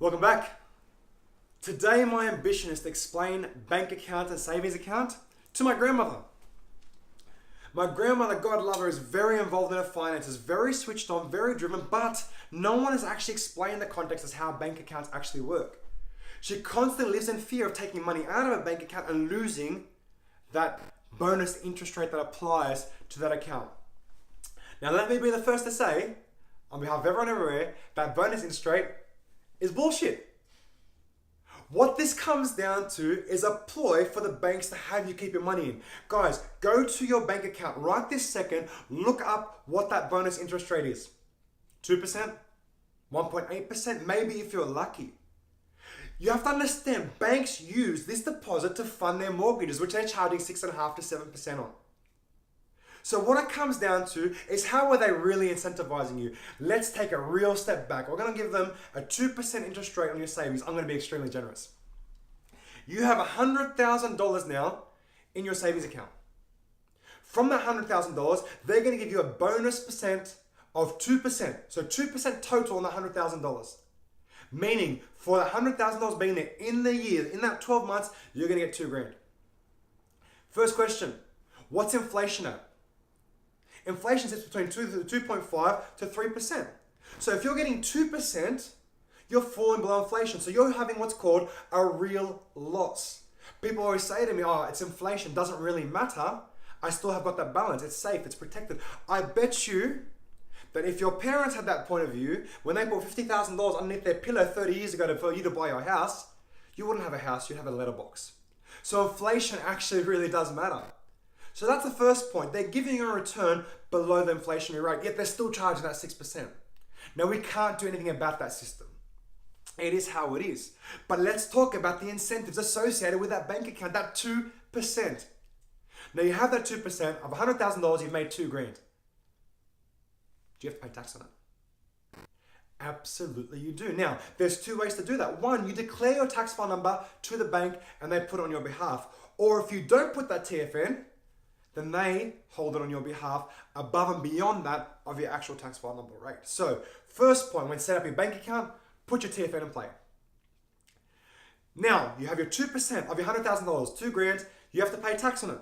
Welcome back. Today my ambition is to explain bank account and savings account to my grandmother. My grandmother, God love her, is very involved in her finances, very switched on, very driven, but no one has actually explained the context as how bank accounts actually work. She constantly lives in fear of taking money out of a bank account and losing that bonus interest rate that applies to that account. Now let me be the first to say, on behalf of everyone everywhere, that bonus interest rate is bullshit. What this comes down to is a ploy for the banks to have you keep your money in. Guys, go to your bank account right this second, look up what that bonus interest rate is. 2%, 1.8%, maybe if you're lucky. You have to understand, banks use this deposit to fund their mortgages, which they're charging 6.5% to 7% on. So what it comes down to is, how are they really incentivizing you? Let's take a real step back. We're going to give them a 2% interest rate on your savings. I'm going to be extremely generous. You have $100,000 now in your savings account. From that $100,000, they're going to give you a bonus percent of 2%. So 2% total on the $100,000. Meaning, for the $100,000 being there in the year, in that 12 months, you're going to get $2,000. First question, what's inflation at? Inflation sits between 2.5 to 3%. So if you're getting 2%, you're falling below inflation. So you're having what's called a real loss. People always say to me, oh, it's inflation, doesn't really matter. I still have got that balance. It's safe, it's protected. I bet you that if your parents had that point of view, when they put $50,000 underneath their pillow 30 years ago for you to buy your house, you wouldn't have a house, you'd have a letterbox. So inflation actually really does matter. So that's the first point. They're giving you a return below the inflationary rate, yet they're still charging that 6%. Now, we can't do anything about that system. It is how it is. But let's talk about the incentives associated with that bank account, that 2%. Now, you have that 2% of $100,000, you've made $2,000. Do you have to pay tax on it? Absolutely you do. Now, there's two ways to do that. One, you declare your tax file number to the bank and they put it on your behalf. Or if you don't put that TFN, then they hold it on your behalf above and beyond that of your actual tax file number rate. So, first point, when set up your bank account, put your TFN in play. Now, you have your 2% of your $100,000, $2,000, you have to pay tax on it.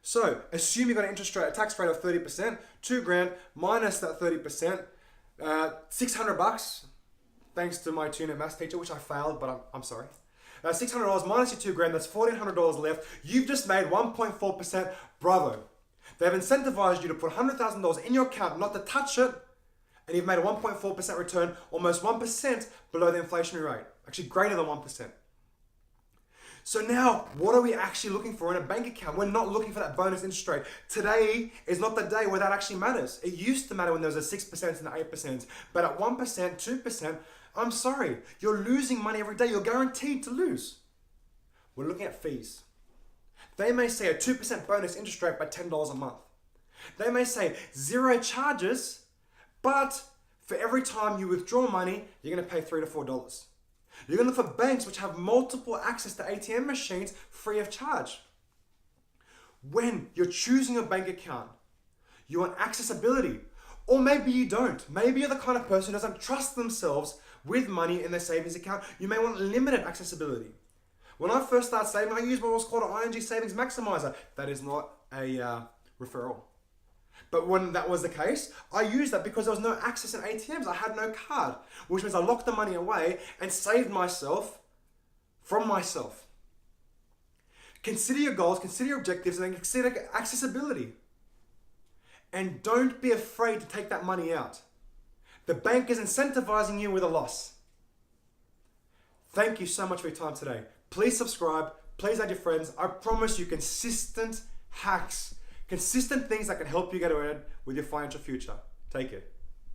So, assume you've got a tax rate of 30%, $2,000 minus that 30%, $600, thanks to my tune-up maths teacher, which I failed, but I'm sorry. $600 minus your $2,000, that's $1,400 left. You've just made 1.4%. Bravo. They've incentivized you to put $100,000 in your account, not to touch it, and you've made a 1.4% return, almost 1% below the inflationary rate. Actually, greater than 1%. So now, what are we actually looking for in a bank account? We're not looking for that bonus interest rate. Today is not the day where that actually matters. It used to matter when there was a 6% and an 8%, but at 1%, 2%, I'm sorry, you're losing money every day. You're guaranteed to lose. We're looking at fees. They may say a 2% bonus interest rate by $10 a month. They may say 0 charges, but for every time you withdraw money, you're going to pay $3 to $4. You're going to look for banks which have multiple access to ATM machines free of charge. When you're choosing a bank account, you want accessibility. Or maybe you don't. Maybe you're the kind of person who doesn't trust themselves with money in their savings account. You may want limited accessibility. When I first started saving, I used what was called an ING Savings Maximizer. That is not a referral. But when that was the case, I used that because there was no access in ATMs. I had no card, which means I locked the money away and saved myself from myself. Consider your goals, consider your objectives, and then consider accessibility. And don't be afraid to take that money out. The bank is incentivizing you with a loss. Thank you so much for your time today. Please subscribe. Please add your friends. I promise you consistent hacks, consistent things that can help you get ahead with your financial future. Take care.